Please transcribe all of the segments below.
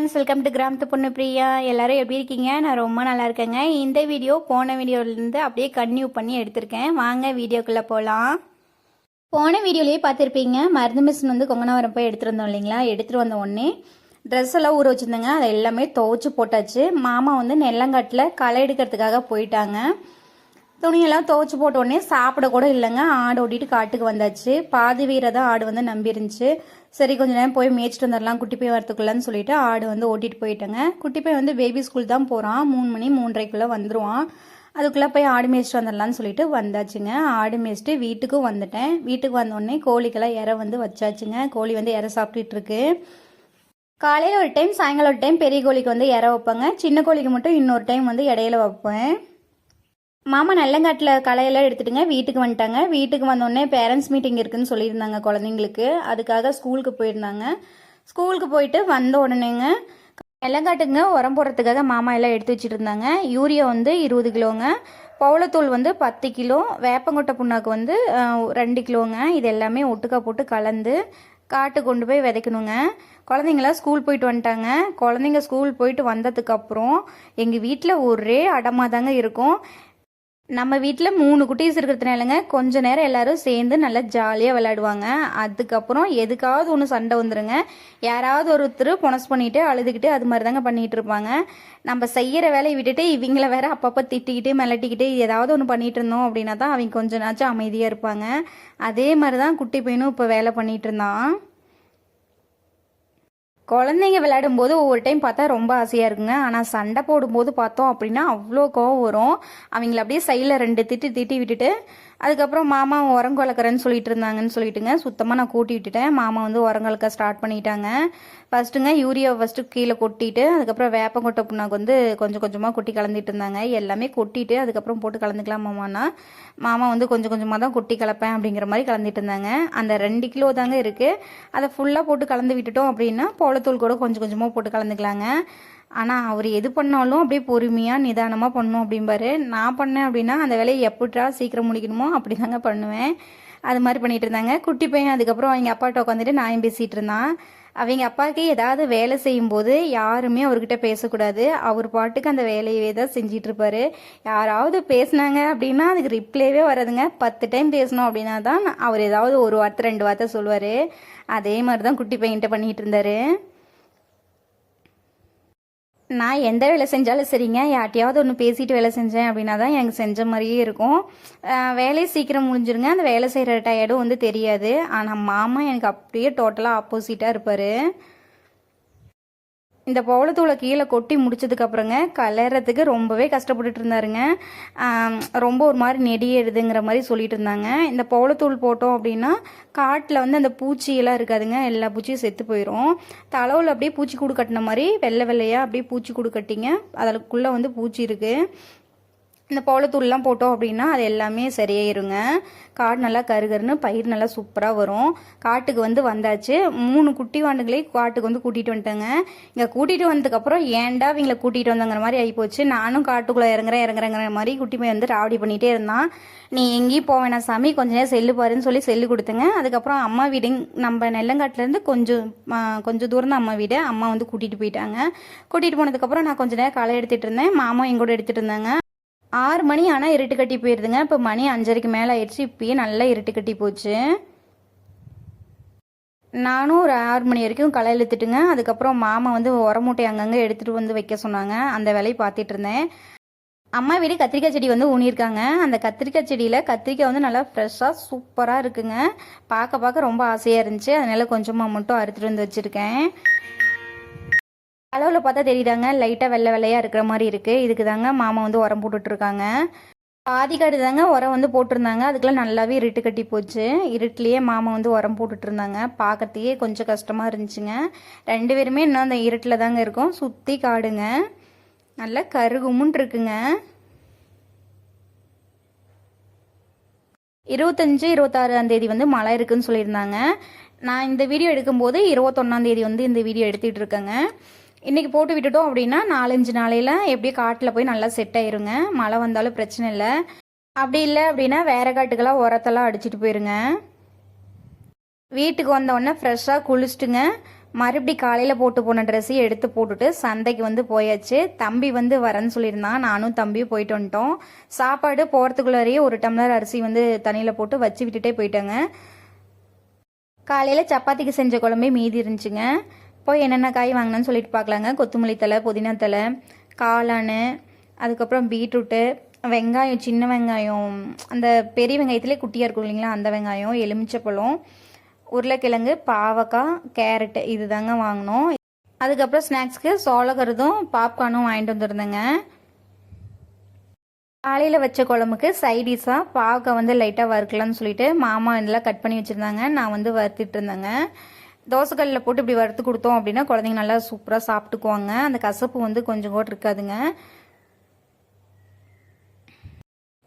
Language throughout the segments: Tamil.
ஃப்ரெண்ட்ஸ், வெல்கம் டு கிராமத்து பொண்ணு பிரியா. எல்லாரும் எப்படி இருக்கீங்க? நான் ரொம்ப நல்லா இருக்கேங்க. இந்த வீடியோ போன வீடியோலேருந்து அப்படியே கன்டினியூ பண்ணி எடுத்திருக்கேன். வாங்க வீடியோக்குள்ளே போகலாம். போன வீடியோலேயே பார்த்துருப்பீங்க, மருந்து மிஷின் வந்து கொங்கனாவரம் போய் எடுத்துகிட்டு வந்தோம் இல்லைங்களா? எடுத்துகிட்டு வந்த உடனே ட்ரெஸ் எல்லாம் ஊற வச்சுருந்தேங்க. அதை எல்லாமே துவைச்சி போட்டாச்சு. மாமா வந்து நெல்லங்காட்டில் களை எடுக்கிறதுக்காக போயிட்டாங்க. துணியெல்லாம் துவைச்சி போட்ட உடனே சாப்பிட கூட இல்லைங்க. ஆடு ஓட்டிட்டு காட்டுக்கு வந்தாச்சு. பாதி வீரை தான் ஆடு வந்து நம்பி இருந்துச்சு. சரி கொஞ்ச நேரம் போய் மேய்ச்சிட்டு வந்துடலாம் குட்டி போய் வரத்துக்குள்ளன்னு சொல்லிட்டு ஆடு வந்து ஓட்டிட்டு போயிட்டேங்க. குட்டி போய் வந்து பேபி ஸ்கூல் தான் போகிறான். 3 மணி 3:30 வந்துடுவான். அதுக்குள்ளே போய் ஆடு மேய்ச்சிட்டு வந்துடலான்னு சொல்லிட்டு வந்தாச்சுங்க. ஆடு மேய்ச்சிட்டு வீட்டுக்கும் வந்துட்டேன். வீட்டுக்கு வந்தோடனே கோழிக்கெல்லாம் இறை வந்து வச்சாச்சுங்க. கோழி வந்து இறை சாப்பிட்டுட்டு இருக்கு. காலையில் ஒரு டைம், சாயங்காலம் ஒரு டைம் பெரிய கோழிக்கு வந்து இறை வைப்பேங்க. சின்ன கோழிக்கு மட்டும் இன்னொரு டைம் வந்து இடையில வைப்பேன். மாமா நல்லங்காட்டில் களையெல்லாம் எடுத்துட்டுங்க வீட்டுக்கு வந்துட்டாங்க. வீட்டுக்கு வந்தோடனே பேரண்ட்ஸ் மீட்டிங் இருக்குதுன்னு சொல்லியிருந்தாங்க குழந்தைங்களுக்கு. அதுக்காக ஸ்கூலுக்கு போயிருந்தாங்க. ஸ்கூலுக்கு போயிட்டு வந்த உடனேங்க நல்லங்காட்டுங்க உரம் போடுறதுக்காக மாமா எல்லாம் எடுத்து வச்சுட்டு இருந்தாங்க. யூரியா வந்து 20 கிலோங்க, பவுளத்தூள் வந்து 10 கிலோ, வேப்பங்கொட்டை புண்ணாக்கு வந்து 2 கிலோங்க. இது எல்லாமே ஒட்டுக்கா போட்டு கலந்து காட்டு கொண்டு போய் விதைக்கணுங்க. குழந்தைங்களாம் ஸ்கூல் போயிட்டு வந்துட்டாங்க. குழந்தைங்க ஸ்கூல் போயிட்டு வந்ததுக்கப்புறம் எங்கள் வீட்டில் ஒரே அடமாக தாங்க இருக்கும். நம்ம வீட்டில் 3 குட்டீஸ் இருக்கிறதுனாலங்க கொஞ்ச நேரம் எல்லாரும் சேர்ந்து நல்லா ஜாலியாக விளையாடுவாங்க. அதுக்கப்புறம் எதுக்காவது ஒன்று சண்டை வந்துடுங்க. யாராவது ஒருத்தர் பொனஸ் பண்ணிட்டு அழுதுகிட்டு அது மாதிரி தாங்க பண்ணிகிட்டு இருப்பாங்க. நம்ம செய்கிற வேலையை விட்டுட்டு இவங்கள வேற அப்பப்போ திட்டிக்கிட்டு மிளட்டிக்கிட்டு ஏதாவது ஒன்று பண்ணிகிட்டு இருந்தோம் அப்படின்னா தான் அவங்க கொஞ்ச நாச்சும் அமைதியாக இருப்பாங்க. அதே மாதிரி தான் குட்டி பையனும் இப்போ வேலை பண்ணிகிட்டு இருந்தான். குழந்தைங்க விளையாடும்போது ஒவ்வொரு டைம் பார்த்தா ரொம்ப ஆசையாக இருக்குங்க. ஆனால் சண்டை போடும்போது பார்த்தோம் அப்படின்னா அவ்வளோ கோவம் வரும். அவங்கள அப்படியே சைடில் 2 திட்டி விட்டுட்டு அதுக்கப்புறம் மாமா உரம் கலக்கிறேன்னு சொல்லிட்டு இருந்தாங்கன்னு சொல்லிட்டுங்க சுத்தமாக நான் கூட்டி விட்டுட்டேன். மாமா வந்து உரம் கலக்க ஸ்டார்ட் பண்ணிட்டாங்க. ஃபஸ்ட்டுங்க யூரியாவை ஃபஸ்ட்டு கீழே கொட்டிட்டு அதுக்கப்புறம் வேப்பங்கொட்டை புண்ணாக்கு வந்து கொஞ்சம் கொஞ்சமாக கொட்டி கலந்துட்டு இருந்தாங்க. எல்லாமே கொட்டிட்டு அதுக்கப்புறம் போட்டு கலந்துக்கலாம் மாமானா. மாமா வந்து கொஞ்சம் கொஞ்சமாக தான் கொட்டி கலப்பேன் அப்படிங்கிற மாதிரி கலந்துட்டு இருந்தாங்க. அந்த 2 கிலோ தாங்க இருக்குது. அதை ஃபுல்லாக போட்டு கலந்து விட்டுட்டோம் அப்படின்னா பவுளத்தூள் கூட கொஞ்சம் கொஞ்சமாக போட்டு கலந்துக்கலாங்க. ஆனால் அவர் எது பண்ணாலும் அப்படியே பொறுமையாக நிதானமாக பண்ணணும் அப்படிம்பாரு. நான் பண்ணேன் அப்படின்னா அந்த வேலையை எப்படா சீக்கிரம் முடிக்கணுமோ அப்படி தாங்க பண்ணுவேன். அது மாதிரி பண்ணிகிட்டு இருந்தாங்க. குட்டி பையன் அதுக்கப்புறம் அவங்க அப்பாட்ட உட்காந்துட்டு நான் பேசிகிட்டு இருந்தான். அவங்க அப்பாவுக்கு ஏதாவது வேலை செய்யும்போது யாருமே அவர்கிட்ட பேசக்கூடாது. அவர் பாட்டுக்கு அந்த வேலையவே தான் செஞ்சிட்டு இருப்பாரு. யாராவது பேசினாங்க அப்படின்னா அதுக்கு ரிப்ளைவே வராதுங்க. 10 டைம் பேசணும் அப்படின்னா தான் அவர் ஏதாவது ஒரு வார்த்தை 2 வார்த்தை சொல்லுவார். அதே மாதிரி தான் குட்டி பையன்கிட்ட பண்ணிகிட்டு இருந்தார். நான் எந்த வேலை செஞ்சாலும் சரிங்க, யார்ட்டையாவது ஒன்று பேசிட்டு வேலை செஞ்சேன் அப்படின்னா தான் எனக்கு செஞ்ச மாதிரியே இருக்கும். வேலையை சீக்கிரம் முடிஞ்சிருங்க. அந்த வேலை செய்கிற டயர்டும் வந்து தெரியாது. ஆனால் மாமா எனக்கு அப்படியே டோட்டலாக ஆப்போசிட்டாக இருப்பார். இந்த பவுளத்தூளை கீழே கொட்டி முடிச்சதுக்கப்புறங்க கலர்றதுக்கு ரொம்பவே கஷ்டப்பட்டுட்டு இருந்தாருங்க. ரொம்ப ஒரு மாதிரி நெடியெடுதுங்கிற மாதிரி சொல்லிட்டு இருந்தாங்க. இந்த பவுளத்தூள் போட்டோம் அப்படின்னா காட்டில் வந்து அந்த பூச்சியெல்லாம் இருக்காதுங்க, எல்லா பூச்சியும் செத்து போயிடும். தளவில் அப்படியே பூச்சி கூடு கட்டின மாதிரி வெள்ளை வெள்ளையாக அப்படியே பூச்சி கூடு கட்டிங்க. அதுக்குள்ளே வந்து பூச்சி இருக்குது. இந்த பவுளத்தூள்லாம் போட்டோம் அப்படின்னா அது எல்லாமே சரியாயிருங்க. காடு நல்லா கருகருன்னு பயிர் நல்லா சூப்பராக வரும். காட்டுக்கு வந்து வந்தாச்சு. 3 குட்டி வாண்டுகளை காட்டுக்கு வந்து கூட்டிகிட்டு வந்துட்டேங்க. இங்கே கூட்டிகிட்டு வந்ததுக்கப்புறம் ஏன்டா இவங்களை கூட்டிகிட்டு வந்தங்கிற மாதிரி ஆகிப்போச்சு. நானும் காட்டுக்குள்ளே இறங்குறேங்கிற மாதிரி குட்டி போய் வந்து ராவடி பண்ணிகிட்டே இருந்தான். நீ எங்கேயும் போவேணா சாமி, கொஞ்ச நேரம் செல்லு பாருன்னு சொல்லி செல்லு கொடுத்துங்க. அதுக்கப்புறம் அம்மா வீடு நம்ம நெல்லங்காட்டிலேருந்து கொஞ்சம் தூரம் தான் அம்மா வீடு. அம்மா வந்து கூட்டிகிட்டு போயிட்டாங்க. கூட்டிகிட்டு போனதுக்கப்புறம் நான் கொஞ்சம் நேரம் களை எடுத்துகிட்டு இருந்தேன். மாமா எங்கூட எடுத்துகிட்டு இருந்தாங்க. 6 மணி ஆனால் இருட்டு கட்டி போயிருதுங்க. இப்போ மணி 5:30க்கு மேலே ஆயிடுச்சு. இப்பயே நல்லா இருட்டு கட்டி போச்சு. நானும் ஒரு 6 மணி வரைக்கும் களை இழுத்துட்டுங்க. அதுக்கப்புறம் மாமா வந்து உரமூட்டை அங்கங்கே எடுத்துகிட்டு வந்து வைக்க சொன்னாங்க. அந்த வேலையை பார்த்துட்டு இருந்தேன். அம்மா வீடு கத்திரிக்காய் செடி வந்து ஊனியிருக்காங்க. அந்த கத்திரிக்காய் செடியில் கத்திரிக்காய் வந்து நல்லா ஃப்ரெஷ்ஷாக சூப்பராக இருக்குங்க. பார்க்க ரொம்ப ஆசையாக இருந்துச்சு. அதனால் கொஞ்சமாக மட்டும் அறுத்துட்டு வந்து வச்சுருக்கேன். அளவில் பார்த்தா தெரியுதாங்க, லைட்டாக வெள்ளை வெள்ளையாக இருக்கிற மாதிரி இருக்குது. இதுக்கு தாங்க மாமா வந்து உரம் போட்டுட்ருக்காங்க. பாதிக்காடு தாங்க உரம் வந்து போட்டிருந்தாங்க. அதுக்கெல்லாம் நல்லாவே இருட்டு கட்டி போச்சு. இருட்டுலேயே மாமா வந்து உரம் போட்டுட்டு இருந்தாங்க. பார்க்கறதுக்கே கொஞ்சம் கஷ்டமாக இருந்துச்சுங்க. 2 பேருமே இன்னும் அந்த இருட்டில் தாங்க இருக்கும். சுற்றி காடுங்க, நல்லா கருகுமுன்னு இருக்குங்க. 25, 26 வந்து மழை இருக்குதுன்னு சொல்லியிருந்தாங்க. நான் இந்த வீடியோ எடுக்கும்போது 21 வந்து இந்த வீடியோ எடுத்துகிட்டு இருக்கேங்க. இன்றைக்கி போட்டு விட்டுட்டோம் அப்படின்னா 4-5 நாளையில் எப்படியும் காட்டில் போய் நல்லா செட் ஆயிருங்க. மழை வந்தாலும் பிரச்சனை இல்லை. அப்படி இல்லை அப்படின்னா வேறு காட்டுக்கெல்லாம் உரத்தெல்லாம் அடிச்சுட்டு போயிருங்க. வீட்டுக்கு வந்தோடனே ஃப்ரெஷ்ஷாக குளிச்சுட்டுங்க மறுபடி காலையில் போட்டு போன ட்ரெஸ்ஸையும் எடுத்து போட்டுட்டு சந்தைக்கு வந்து போயாச்சு. தம்பி வந்து வரேன்னு சொல்லியிருந்தான். நானும் தம்பியும் போயிட்டு வந்துட்டோம். சாப்பாடு போகிறதுக்குள்ளாரையே ஒரு டம்ளர் அரிசி வந்து தண்ணியில் போட்டு வச்சு விட்டுட்டே போயிட்டேங்க. காலையில் சப்பாத்திக்கு செஞ்ச குழம்பே மீதி இருந்துச்சுங்க. போய் என்னென்ன காய் வாங்கினேன்னு சொல்லிட்டு பார்க்கலாங்க. கொத்தமல்லி தழை, புதினா தழை, காளான், அதுக்கப்புறம் பீட்ரூட்டு, வெங்காயம், சின்ன வெங்காயம், அந்த பெரிய வெங்காயத்துலேயே குட்டியாக இருக்கும் இல்லைங்களா, அந்த வெங்காயம், எலுமிச்சப்பழம், உருளைக்கிழங்கு, பாவக்காய், கேரட்டு, இது தாங்க வாங்கினோம். அதுக்கப்புறம் ஸ்நாக்ஸ்க்கு சோளக்கருதும் பாப்கார்னும் வாங்கிட்டு வந்துருந்தேங்க. காலையில் வச்ச குழம்புக்கு சைடிஷாக பாவக்காய் வந்து லைட்டாக வறுக்கலான்னு சொல்லிட்டு மாமா இதெல்லாம் கட் பண்ணி வச்சுருந்தாங்க. நான் வந்து வறுத்துட்டு இருந்தேங்க. தோசைக்கல்லில் போட்டு இப்படி வறுத்து கொடுத்தோம் அப்படின்னா குழந்தைங்க நல்லா சூப்பராக சாப்பிட்டுக்குவாங்க. அந்த கசப்பு வந்து கொஞ்சம் கூட இருக்காதுங்க.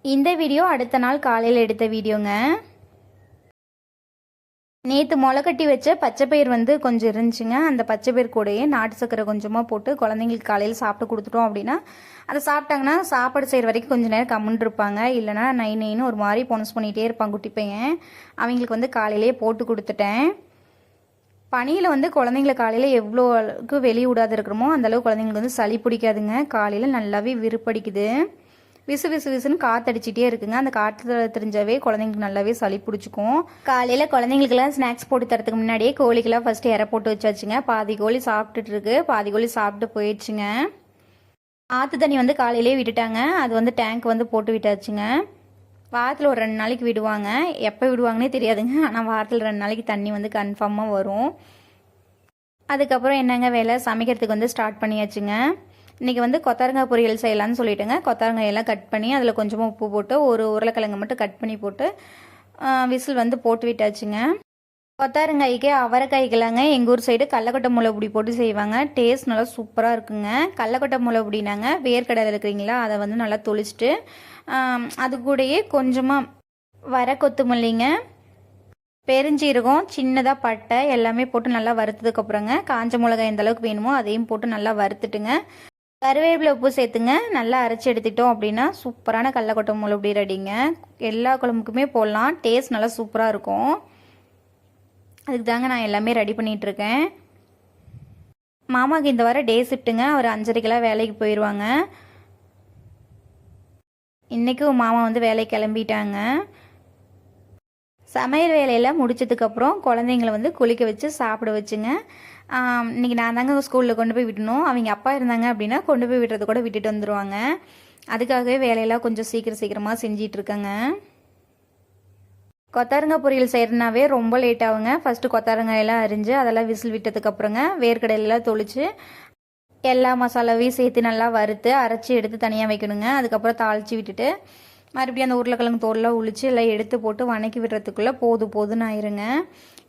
இந்த வீடியோ அடுத்த நாள் காலையில் எடுத்த வீடியோங்க. நேற்று முளைக்கட்டி வச்ச பச்சைப்பயிர் வந்து கொஞ்சம் இருந்துச்சுங்க. அந்த பச்சைப்பயிர் கூடயே நாட்டு சக்கரை கொஞ்சமாக போட்டு குழந்தைங்களுக்கு காலையில் சாப்பிட்டு கொடுத்துட்டோம் அப்படின்னா அதை சாப்பிட்டாங்கன்னா சாப்பாடு செய்கிற வரைக்கும் கொஞ்சம் நேரம் கம்முன்னு இருப்பாங்க. இல்லைனா நைன்னு ஒரு மாதிரி பொனஸ் பண்ணிகிட்டே இருப்பாங்க குட்டி பையன். அவங்களுக்கு வந்து காலையிலேயே போட்டு கொடுத்துட்டேன். பனியில் வந்து குழந்தைங்கள காலையில் எவ்வளோ அளவுக்கு வெளியே விடாது இருக்கிறோமோ அந்தளவுக்கு குழந்தைங்களுக்கு வந்து சளி பிடிக்காதுங்க. காலையில் நல்லாவே விருப்படிக்குது. விசு விசு விசுன்னு காற்றடிச்சிட்டே இருக்குங்க. அந்த காற்று தெரிஞ்சாவே குழந்தைங்களுக்கு நல்லாவே சளி பிடிச்சிக்கும். காலையில் குழந்தைங்களுக்குலாம் ஸ்நாக்ஸ் போட்டு தரத்துக்கு முன்னாடியே கோழிக்கெல்லாம் ஃபஸ்ட்டு இற போட்டு வச்சாச்சுங்க. பாதி கோழி சாப்பிட்டுட்டு இருக்கு, பாதி கோழி சாப்பிட்டு போயிடுச்சுங்க. ஆற்று தண்ணி வந்து காலையிலே விட்டுட்டாங்க. அது வந்து டேங்க் வந்து போட்டு விட்டாச்சுங்க. வாரத்தில் ஒரு 2 நாளைக்கு விடுவாங்க. எப்போ விடுவாங்கன்னே தெரியாதுங்க. ஆனால் வாரத்தில் 2 நாளைக்கு தண்ணி வந்து கன்ஃபார்மாக வரும். அதுக்கப்புறம் என்னங்க வேலை, சமைக்கிறதுக்கு வந்து ஸ்டார்ட் பண்ணியாச்சுங்க. இன்றைக்கி வந்து கொத்தரங்காய் பொரியல் செய்யலான்னு சொல்லிட்டுங்க. கொத்தரங்காயெல்லாம் கட் பண்ணி அதில் கொஞ்சமாக உப்பு போட்டு ஒரு உருளைக்கிழங்கு மட்டும் கட் பண்ணி போட்டு விசில் வந்து போட்டு விட்டாச்சுங்க. கொத்தரங்காய்க்கு அவரைக்காய்க்கலாங்க எங்கள் ஊர் சைடு கடலக்கொட்டை மிளகுடி போட்டு செய்வாங்க. டேஸ்ட் நல்லா சூப்பராக இருக்குங்க. கடலக்கொட்டை மிளகுடினாங்க வேர்க்கடலை இருக்கிறீங்களா, அதை வந்து நல்லா தொளிச்சிட்டு அது கூடயே கொஞ்சமாக வர கொத்தமல்லிங்க, பெருஞ்சீரகம், சின்னதாக பட்டை எல்லாமே போட்டு நல்லா வறுத்ததுக்கப்புறங்க காஞ்ச மிளகாய் எந்த அளவுக்கு வேணுமோ அதையும் போட்டு நல்லா வறுத்துட்டுங்க. கருவேப்பிலை, உப்பு சேர்த்துங்க. நல்லா அரைச்சி எடுத்துட்டோம் அப்படின்னா சூப்பரான கடலக்கொட்டை மிளகுடி ரெடிங்க. எல்லா குழம்புக்குமே போடலாம். டேஸ்ட் நல்லா சூப்பராக இருக்கும். அதுக்கு தாங்க நான் எல்லாமே ரெடி பண்ணிகிட்ருக்கேன். மாமாவுக்கு இந்த வாரம் டே ஷிஃப்ட்டுங்க. அவர் 5:30க்கெல்லாம் வேலைக்கு போயிடுவாங்க. இன்றைக்கும் மாமா வந்து வேலைக்கு கிளம்பிட்டாங்க. சமையல் வேலையெல்லாம் முடிச்சதுக்கப்புறம் குழந்தைங்களை வந்து குளிக்க வச்சு சாப்பிட வச்சுங்க. இன்றைக்கி நான் தாங்க ஸ்கூலில் கொண்டு போய் விடணும். அவங்க அப்பா இருந்தாங்க அப்படின்னா கொண்டு போய் விடுறது கூட விட்டுட்டு வந்துடுவாங்க. அதுக்காகவே வேலையெல்லாம் கொஞ்சம் சீக்கிரமாக செஞ்சிட்ருக்கேங்க. கொத்தரங்காய் பொரியல் செய்கிறனாவே ரொம்ப லேட் ஆகுங்க. ஃபஸ்ட்டு கொத்தரங்காயெல்லாம் அரிஞ்சு அதெல்லாம் விசில் விட்டதுக்கப்புறங்க வேர்க்கடையெல்லாம் தொளிச்சு எல்லா மசாலாவையும் சேர்த்து நல்லா வறுத்து அரைச்சி எடுத்து தனியாக வைக்கணுங்க. அதுக்கப்புறம் தாளித்து விட்டுட்டு மறுபடியும் அந்த உருளைக்கிழங்கு தோல்லாம் உளிச்சு எல்லாம் எடுத்து போட்டு வணக்கி விடுறதுக்குள்ளே போதும்னு ஆயிருங்க.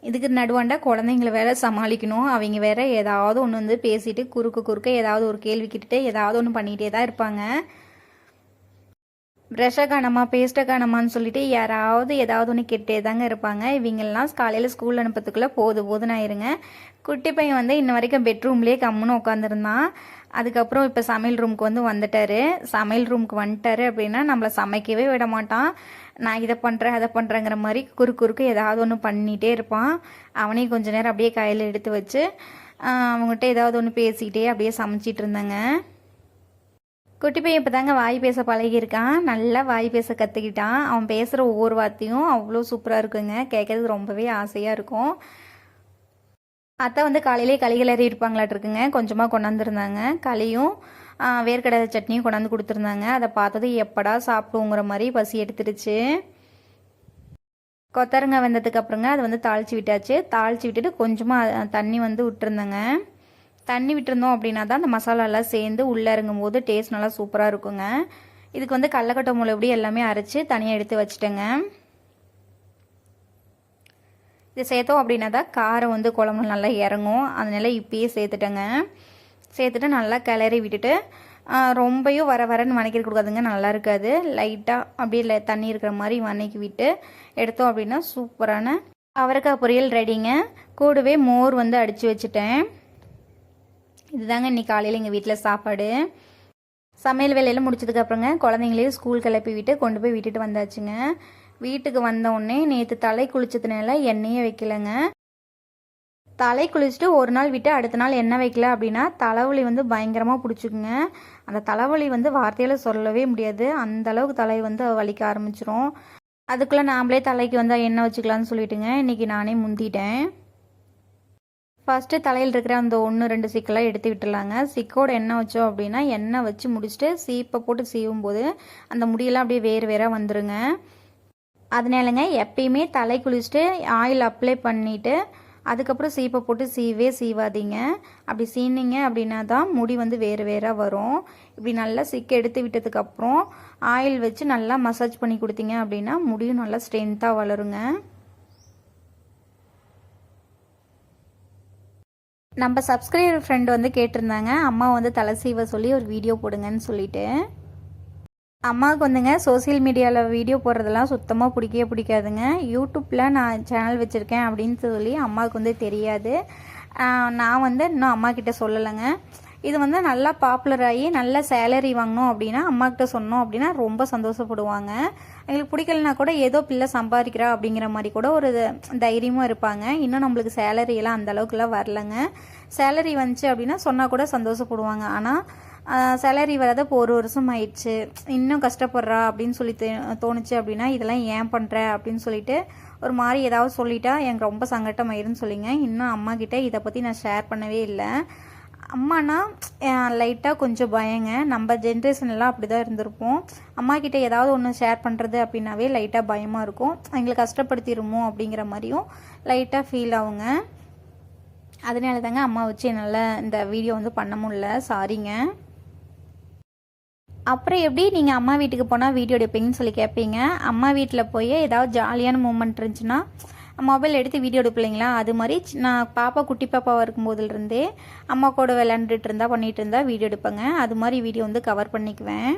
இதுக்கு நடுவாண்டா குழந்தைங்கள வேற சமாளிக்கணும். அவங்க வேற ஏதாவது ஒன்று வந்து பேசிட்டு குறுக்க ஏதாவது ஒரு கேள்வி கேட்டுட்டு ஏதாவது ஒன்று பண்ணிகிட்டே தான் இருப்பாங்க. ப்ரெஷ்ஷை காணாமா பேஸ்ட்டை காணாமான்னு சொல்லிட்டு யாராவது ஏதாவது ஒன்று கேட்டே தாங்க இருப்பாங்க. இவங்கெல்லாம் காலையில் ஸ்கூல் அனுப்புறதுக்குள்ளே போதும்னு ஆயிருங்க. குட்டி பையன் வந்து இன்ன வரைக்கும் பெட்ரூம்லேயே கம்முன்னு உட்காந்துருந்தான். அதுக்கப்புறம் இப்போ சமையல் ரூமுக்கு வந்து வந்துட்டார். சமையல் ரூமுக்கு வந்துட்டார் அப்படின்னா நம்மளை சமைக்கவே விட மாட்டான். நான் இதை பண்ணுறேன் அதை பண்ணுறேங்கிற மாதிரி குறுக்கு ஏதாவது ஒன்று பண்ணிகிட்டே இருப்பான். அவனையும் கொஞ்சம் நேரம் அப்படியே கையில் எடுத்து வச்சு அவங்ககிட்ட ஏதாவது ஒன்று பேசிக்கிட்டே அப்படியே சமைச்சிட்டு இருந்தேங்க. குட்டி பையன் இப்போ தாங்க வாய் பேச பழகியிருக்கான். நல்லா வாய் பேச கற்றுக்கிட்டான். அவன் பேசுகிற ஒவ்வொரு வார்த்தையும் அவ்வளோ சூப்பராக இருக்குங்க. கேட்கறதுக்கு ரொம்பவே ஆசையாக இருக்கும். அத்தை வந்து காலையிலே களி கிளறி இருப்பாங்களாட்டிருக்குங்க. கொஞ்சமாக கொண்டாந்துருந்தாங்க. களியும் வேர்க்கடலை சட்னியும் கொண்டாந்து கொடுத்துருந்தாங்க. அதை பார்த்தது எப்படா சாப்பிடுங்கிற மாதிரி பசி எடுத்துடுச்சு. கொத்தரங்காய் வெந்ததுக்கு அப்புறங்க அதை வந்து தாளித்து விட்டாச்சு. தாளித்து விட்டுட்டு கொஞ்சமாக தண்ணி வந்து விட்டுருந்தேங்க. தண்ணி விட்டுருந்தோம் அப்படின்னா தான் அந்த மசாலாலாம் சேர்ந்து உள்ளே இறங்கும் போது டேஸ்ட் நல்லா சூப்பராக இருக்குங்க. இதுக்கு வந்து கடலக்கொட்டை மிளகுடி எல்லாமே அரைச்சி தனியாக எடுத்து வச்சுட்டேங்க. இது சேர்த்தோம் அப்படின்னா தான் காரம் வந்து குழம்புல நல்லா இறங்கும். அதனால இப்பயே சேர்த்துட்டேங்க. சேர்த்துட்டு நல்லா கிளறி விட்டுட்டு ரொம்பையும் வரன்னு வணக்கிட்டு கொடுக்காதுங்க, நல்லா இருக்காது. லைட்டாக அப்படியே தண்ணி இருக்கிற மாதிரி வணக்கி விட்டு எடுத்தோம் அப்படின்னா சூப்பரான அவரைக்காய் பொரியல் ரெடிங்க. கூடவே மோர் வந்து அடித்து வச்சுட்டேன். இதுதாங்க இன்னைக்கு காலையில் எங்கள் வீட்டில் சாப்பாடு. சமையல் வேலையில் முடிச்சதுக்கப்புறங்க குழந்தைங்களையும் ஸ்கூல் கிளப்பி விட்டு கொண்டு போய் விட்டுட்டு வந்தாச்சுங்க. வீட்டுக்கு வந்தோடனே நேற்று தலை குளிச்சதுனால எண்ணெயே வைக்கலைங்க. தலை குளிச்சுட்டு ஒரு நாள் விட்டு அடுத்த நாள் எண்ணெய் வைக்கல அப்படின்னா தலைவலி வந்து பயங்கரமாக பிடிச்சிக்குங்க. அந்த தலைவலி வந்து வார்த்தையில் சொல்லவே முடியாது. அந்த அளவுக்கு தலை வந்து வலிக்க ஆரம்பிச்சிரும். அதுக்குள்ளே நாம்ளே தலைக்கு வந்து எண்ணெய் வச்சுக்கலான்னு சொல்லிட்டுங்க இன்றைக்கி நானே முந்திட்டேன். ஃபஸ்ட்டு தலையில் இருக்கிற அந்த 1-2 சிக்கெல்லாம் எடுத்து விட்டுலாங்க. சிக்கோட எண்ணெய் வச்சோம் அப்படின்னா எண்ணெய் வச்சு முடிச்சுட்டு சீப்பை போட்டு சீவும்போது அந்த முடியெல்லாம் அப்படியே வேறு வேறாக வந்துடுங்க. அதனாலங்க எப்பயுமே தலை குளிச்சுட்டு ஆயில் அப்ளை பண்ணிவிட்டு அதுக்கப்புறம் சீப்பை போட்டு சீவாதீங்க. அப்படி சீனிங்க அப்படின்னா தான் முடி வந்து வேறு வேறாக வரும். இப்படி நல்லா சிக்கை எடுத்து விட்டதுக்கப்புறம் ஆயில் வச்சு நல்லா மசாஜ் பண்ணி கொடுத்தீங்க அப்படின்னா முடியும் நல்லா ஸ்ட்ரென்த்தாக வளருங்க. நம்ம சப்ஸ்கிரைபர் ஃப்ரெண்ட் வந்து கேட்டிருந்தாங்க அம்மா வந்து தலை சீவ சொல்லி ஒரு வீடியோ போடுங்கன்னு சொல்லிட்டு. அம்மாவுக்கு வந்துங்க சோசியல் மீடியாவில் வீடியோ போடுறதெல்லாம் சுத்தமாக பிடிக்காதுங்க. யூடியூப்பில் நான் சேனல் வச்சுருக்கேன் அப்படின்னு சொல்லி அம்மாவுக்கு வந்து தெரியாது. நான் வந்து இன்னும் அம்மா கிட்ட சொல்லலைங்க. இது வந்து நல்லா பாப்புலர் ஆகி நல்ல சேலரி வாங்கணும் அப்படின்னா அம்மாக்கிட்ட சொன்னோம் அப்படின்னா ரொம்ப சந்தோஷப்படுவாங்க. எங்களுக்கு பிடிக்கலனா கூட ஏதோ பிள்ளை சம்பாதிக்கிறா அப்படிங்கிற மாதிரி கூட ஒரு தைரியமாக இருப்பாங்க. இன்னும் நம்மளுக்கு சேலரியெல்லாம் அந்தளவுக்குலாம் வரலைங்க. சேலரி வந்துச்சு அப்படின்னா சொன்னால் கூட சந்தோஷப்படுவாங்க. ஆனால் சேலரி வராத இப்போ 1 வருஷம் ஆயிடுச்சு, இன்னும் கஷ்டப்படுறா அப்படின்னு சொல்லி தோணுச்சு அப்படின்னா இதெல்லாம் ஏன் பண்ணுற அப்படின்னு சொல்லிட்டு ஒரு மாதிரி ஏதாவது சொல்லிட்டா எனக்கு ரொம்ப சங்கட்டமாயிருன்னு சொல்லிங்க இன்னும் அம்மா கிட்டே இதை பற்றி நான் ஷேர் பண்ணவே இல்லை. அம்மானா லைட்டாக கொஞ்சம் பயங்க. நம்ம ஜென்ரேஷன்லாம் அப்படி தான் இருந்திருப்போம். அம்மா கிட்டே ஏதாவது ஒன்று ஷேர் பண்ணுறது அப்படின்னாவே லைட்டாக பயமாக இருக்கும். எங்களை கஷ்டப்படுத்திடுமோ அப்படிங்கிற மாதிரியும் லைட்டாக ஃபீல் ஆகுங்க. அதனால தாங்க அம்மா வச்சு என்னால் இந்த வீடியோ வந்து பண்ண முடியல, சாரிங்க. அப்புறம் எப்படி நீங்கள் அம்மா வீட்டுக்கு போனால் வீடியோ எடுப்பீங்கன்னு சொல்லி கேட்பீங்க. அம்மா வீட்டில் போய் ஏதாவது ஜாலியான மூமெண்ட் இருந்துச்சுன்னா மொபைல் எடுத்து வீடியோ எடுப்பில்லைங்களா, அது மாதிரி நான் குட்டி பாப்பாவாக இருக்கும்போதுலேருந்தே அம்மா கூட விளையாண்டுட்டு பண்ணிகிட்டு இருந்தால் வீடியோ எடுப்பேங்க. அது மாதிரி வீடியோ வந்து கவர் பண்ணிக்குவேன்.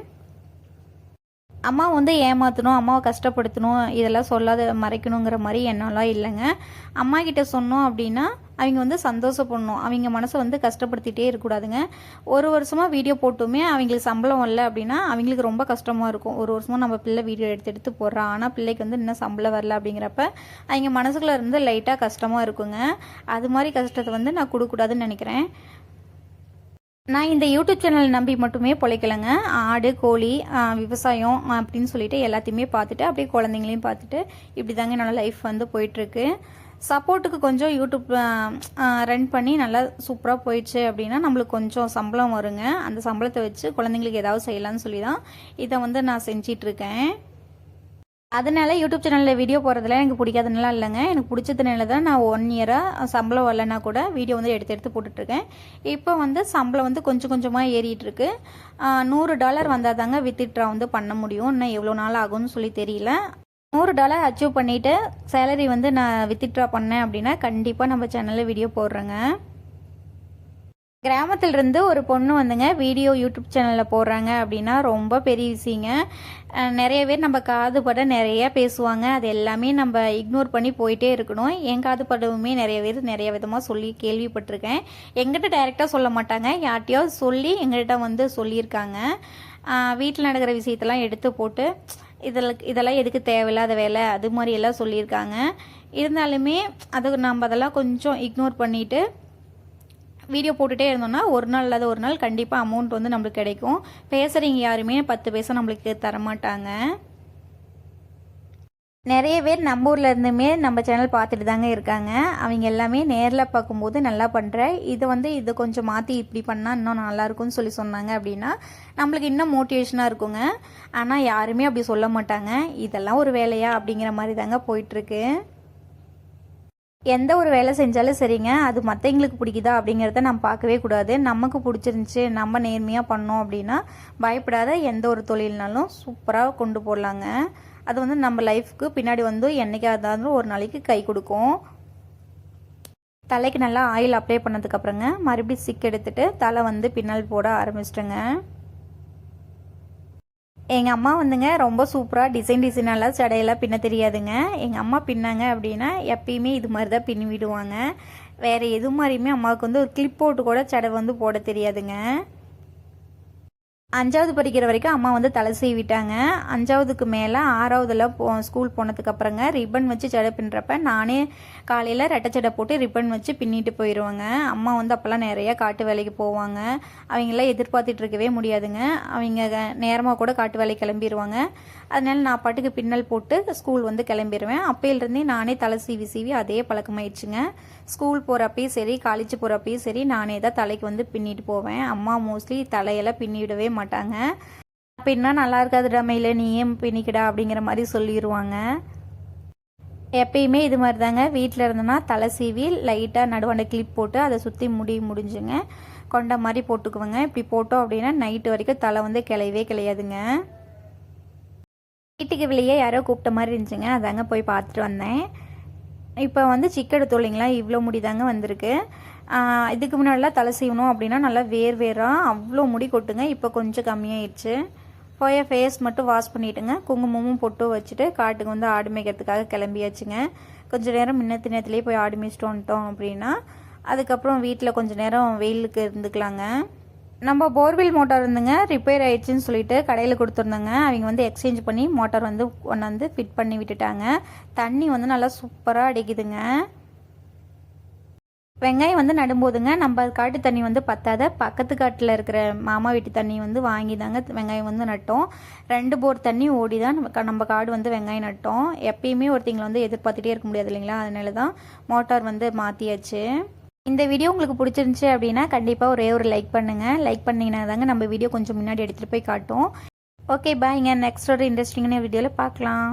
அம்மா வந்து ஏமாற்றணும், அம்மாவை கஷ்டப்படுத்தணும், இதெல்லாம் சொல்லாத மறைக்கணுங்கிற மாதிரி எண்ணம்லாம் இல்லைங்க. அம்மா கிட்ட சொன்னோம் அப்படின்னா அவங்க வந்து சந்தோஷப்படணும். அவங்க மனசை வந்து கஷ்டப்படுத்திகிட்டே இருக்கக்கூடாதுங்க. 1 வருஷமாக வீடியோ போட்டுமே அவங்களுக்கு சம்பளம் வரல அப்படின்னா அவங்களுக்கு ரொம்ப கஷ்டமாக இருக்கும். 1 வருஷமாக நம்ம பிள்ளை வீடியோ எடுத்து போடுறான், ஆனால் பிள்ளைக்கு வந்து இன்னும் சம்பளம் வரல அப்படிங்கிறப்ப அவங்க மனசுக்குள்ளே இருந்து லைட்டாக கஷ்டமாக இருக்குங்க. அது மாதிரி கஷ்டத்தை வந்து நான் கொடுக்கக்கூடாதுன்னு நினைக்கிறேன். நான் இந்த யூடியூப் சேனல் நம்பி மட்டுமே பிழைக்கலைங்க. ஆடு, கோழி, விவசாயம் அப்படின்னு சொல்லிட்டு எல்லாத்தையுமே பார்த்துட்டு அப்படியே குழந்தைங்களையும் பார்த்துட்டு இப்படி தாங்க என்னோடய லைஃப் வந்து போயிட்டுருக்கு. சப்போர்ட்டுக்கு கொஞ்சம் யூடியூப் ரன் பண்ணி நல்லா சூப்பராக போயிடுச்சு அப்படின்னா நம்மளுக்கு கொஞ்சம் சம்பளம் வருங்க. அந்த சம்பளத்தை வச்சு குழந்தைங்களுக்கு ஏதாவது செய்யலான்னு சொல்லி தான் இதை வந்து நான் செஞ்சிட்ருக்கேன். அதனால யூடியூப் சேனலில் வீடியோ போடுறதுல எனக்கு பிடிக்காதுனால இல்லைங்க. எனக்கு பிடிச்சதுனால தான் நான் 1 இயராக சம்பளம் வரலன்னா கூட வீடியோ வந்து எடுத்து போட்டுட்ருக்கேன். இப்போ வந்து சம்பளம் வந்து கொஞ்சம் கொஞ்சமாக ஏறிட்டுருக்கு. $100 வந்தால் தாங்க வித்ட்ரா வந்து பண்ண முடியும். இன்னும் எவ்வளோ நாள் ஆகும்னு சொல்லி தெரியல. $100 அச்சீவ் பண்ணிவிட்டு சேலரி வந்து நான் வித்ட்ரா பண்ணேன் அப்படின்னா கண்டிப்பாக நம்ம சேனலில் வீடியோ போடுறேங்க. கிராமத்திலிருந்து ஒரு பொண்ணு வந்துங்க வீடியோ யூடியூப் சேனலில் போடுறாங்க அப்படின்னா ரொம்ப பெரிய விஷயங்க. நிறைய பேர் நம்ம காது பட நிறையா பேசுவாங்க. அது எல்லாமே நம்ம இக்னோர் பண்ணி போயிட்டே இருக்கணும். என் காது படவுமே நிறைய பேர் நிறைய விதமாக சொல்லி கேள்விப்பட்டிருக்கேன். எங்கிட்ட டைரெக்டாக சொல்ல மாட்டாங்க, யார்ட்டையோ சொல்லி எங்கள்கிட்ட வந்து சொல்லியிருக்காங்க. வீட்டில் நடக்கிற விஷயத்தெல்லாம் எடுத்து போட்டு இதெல்லாம் எதுக்கு தேவையில்லாத வேலை அது மாதிரியெல்லாம் சொல்லியிருக்காங்க. இருந்தாலுமே நம்ம அதெல்லாம் கொஞ்சம் இக்னோர் பண்ணிவிட்டு வீடியோ போட்டுகிட்டே இருந்தோம்னா ஒரு நாள் இல்லாத ஒரு நாள் கண்டிப்பாக அமௌண்ட் வந்து நம்மளுக்கு கிடைக்கும். பேசுகிறீங்க யாருமே 10 பைசா நம்மளுக்கு தரமாட்டாங்க. நிறைய பேர் நம்ம ஊரில் இருந்துமே நம்ம சேனல் பார்த்துட்டு தாங்க இருக்காங்க. அவங்க எல்லாமே நேரில் பார்க்கும்போது நல்லா பண்ணுற இதை கொஞ்சம் மாற்றி இப்படி பண்ணால் இன்னும் நல்லாயிருக்கும்னு சொல்லி சொன்னாங்க அப்படின்னா நம்மளுக்கு இன்னும் மோட்டிவேஷனாக இருக்குங்க. ஆனால் யாருமே அப்படி சொல்ல மாட்டாங்க. இதெல்லாம் ஒரு வேலையா அப்படிங்கிற மாதிரி தாங்க போயிட்டுருக்கு. எந்த ஒரு வேலை செஞ்சாலும் சரிங்க, அது மற்றவங்களுக்கு பிடிக்குதா அப்படிங்கிறத நம்ம பார்க்கவே கூடாது. நமக்கு பிடிச்சிருந்துச்சி, நம்ம நேர்மையாக பண்ணோம் அப்படின்னா பயப்படாத எந்த ஒரு தொழில்னாலும் சூப்பராக கொண்டு போடலாங்க. அது வந்து நம்ம லைஃப்க்கு பின்னாடி வந்து என்றைக்காக இருந்தாலும் ஒரு நாளைக்கு கை கொடுக்கும். தலைக்கு நல்லா ஆயில் அப்ளை பண்ணதுக்கப்புறங்க மறுபடியும் சிக் எடுத்துகிட்டு தலை வந்து பின்னல் போட ஆரம்பிச்சிட்டேங்க. எங்கள் அம்மா வந்துங்க ரொம்ப சூப்பராக டிசைனெல்லாம் சடையெல்லாம் பின்ன தெரியாதுங்க. எங்கள் அம்மா பின்னாங்க அப்படின்னா எப்பயுமே இது மாதிரி தான் பின்னி விடுவாங்க. வேறு எது மாதிரியுமே அம்மாவுக்கு வந்து ஒரு கிளிப் போட்டு கூட சடை வந்து போட தெரியாதுங்க. 5வது படிக்கிற வரைக்கும் அம்மா வந்து தலை சீவிட்டாங்க. 5வதுக்கு மேலே 6வதுல ஸ்கூல் போனதுக்கு அப்புறங்க ரிப்பன் வச்சு ஜடை பின்னுறப்ப நானே காலையில் ரெட்டை ஜடை போட்டு ரிப்பன் வச்சு பின்னிட்டு போயிடுவாங்க. அம்மா வந்து அப்போல்லாம் நிறைய காட்டு வேலைக்கு போவாங்க. அவங்களாம் எதிர்பார்த்துட்டு இருக்கவே முடியாதுங்க. அவங்க நேரமாக கூட காட்டு வேலைக்கு கிளம்பிடுவாங்க. அதனால நான் பாட்டுக்கு பின்னல் போட்டு ஸ்கூல் வந்து கிளம்பிடுவேன். அப்பையிலிருந்தே நானே தலை சீவி அதே பழக்கமாயிடுச்சுங்க. ஸ்கூல் போகிறப்பையும் சரி, காலேஜ் போகிறப்பையும் சரி, நானே தான் தலைக்கு வந்து பின்னிட்டு போவேன். அம்மா மோஸ்ட்லி தலையெல்லாம் பின்னிடவே மாட்டாங்க. பின்னா நல்லா இருக்காதுடா மயில, நீ ஏன் பின்னிக்கடா அப்படிங்கிற மாதிரி சொல்லிடுவாங்க. எப்பயுமே இது மாதிரி தாங்க. வீட்டில் இருந்தோன்னா தலை சீவி லைட்டாக நடுவாண்ட கிளிப் போட்டு அதை சுற்றி முடிஞ்சுங்க கொண்ட மாதிரி போட்டுக்குவேங்க. இப்படி போட்டோம் அப்படின்னா நைட்டு வரைக்கும் தலை வந்து கிளையாதுங்க. வீட்டுக்கு வெளியே யாரோ கூப்பிட்ட மாதிரி இருந்துச்சுங்க, அதாங்க போய் பார்த்துட்டு வந்தேன். இப்போ வந்து சிக்கு எடுத்தோம் இல்லைங்களா, இவ்வளோ முடி தாங்க வந்திருக்கு. இதுக்கு முன்னாடிலாம் தலை சீவணும் அப்படின்னா நல்லா வேறாக அவ்வளோ முடி கொட்டுங்க. இப்போ கொஞ்சம் கம்மியாயிடுச்சு. போய் ஃபேஸ் மட்டும் வாஷ் பண்ணிவிட்டுங்க, குங்குமமும் பொட்டு வச்சுட்டு காட்டுக்கு வந்து ஆடு மேய்க்கிறதுக்காக கிளம்பியாச்சுங்க. கொஞ்சம் நேரம் நேரத்துலேயே போய் ஆடு மேய்ச்சிட்டு வந்துட்டோம் அப்படின்னா அதுக்கப்புறம் வீட்டில் கொஞ்சம் நேரம் வெயிலுக்கு இருந்துக்கலாங்க. நம்ம போர்வெல் மோட்டார் இருந்துங்க ரிப்பேர் ஆயிடுச்சுன்னு சொல்லிட்டு கடையில் கொடுத்துருந்தாங்க. அவங்க வந்து எக்ஸ்சேஞ்ச் பண்ணி மோட்டார் வந்து கொண்டாந்து ஃபிட் பண்ணி விட்டுட்டாங்க. தண்ணி வந்து நல்லா சூப்பராக அடிக்குதுங்க. வெங்காயம் வந்து நடும்போதுங்க நம்ம காட்டு தண்ணி வந்து பத்தாத பக்கத்து காட்டில் இருக்கிற மாமா வீட்டு தண்ணி வந்து வாங்கி தாங்க வெங்காயம் வந்து நட்டோம். 2 போர் தண்ணி ஓடி தான் நம்ம காடு வந்து வெங்காயம் நட்டோம். எப்பயுமே ஒருத்தங்களை வந்து எதிர்பார்த்துட்டே இருக்க முடியாது இல்லைங்களா, அதனால தான் மோட்டார் வந்து மாற்றியாச்சு. இந்த வீடியோ உங்களுக்கு பிடிச்சிருந்துச்சி அப்படின்னா கண்டிப்பாக ஒரே ஒரு லைக் பண்ணுங்கள். லைக் பண்ணிங்கன்னா தாங்க நம்ம வீடியோ கொஞ்சம் முன்னாடி எடுத்துகிட்டு போய் காட்டும். ஓகே பாய்ங்க, நெக்ஸ்ட் ஒரு இன்ட்ரெஸ்டிங்கான வீடியோவில் பார்க்கலாம்.